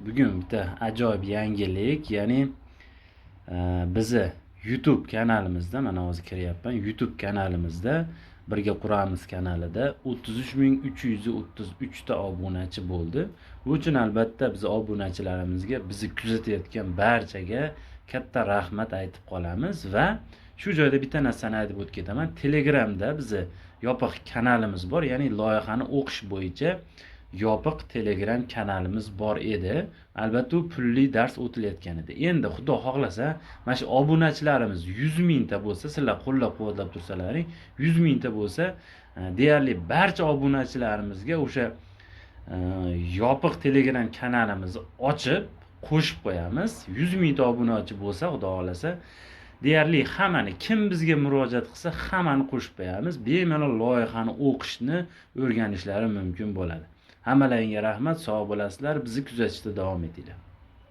Bugun bitta ajoyib yangilik, ya'ni bizni YouTube kanalimizda, mana hozir kiryapman, YouTube kanalimizda birga quramiz kanalida 33.333 ta obunachi bo'ldi. Bu uchun albatta biz obunachilarimizga, bizni kuzatayotgan barchaga katta rahmat aytib qolamiz va shu joyda bitta narsani aytib o'tib ketaman. Telegramda bizni yopiq kanalimiz bor, ya'ni loyihani o'qish bo'yicha yopiq Telegram kanalimiz bor edi. Albatta u pulli dars o'tilayotgan edi. Endi xudo xohlasa, mana shu obunachilarimiz 100 mingta bo'lsa, sizlar qo'llab-quvvatlab tursalaring, 100 mingta bo'lsa, deyarli barcha obunachilarimizga o'sha yopiq Telegram kanalimizni ochib qo'shib qo'yamiz. 100 mingta obunachi bo'lsa, xudo xohlasa, deyarli hammani, kim bizga murojaat qilsa, hammani qo'shib qo'yamiz. Bemalol loyihani o'qishni o'rganishlari mumkin bo'ladi. Hammalaringga rahmat, sog' bo'lasizlar. Bizni kuzatishda davom etinglar.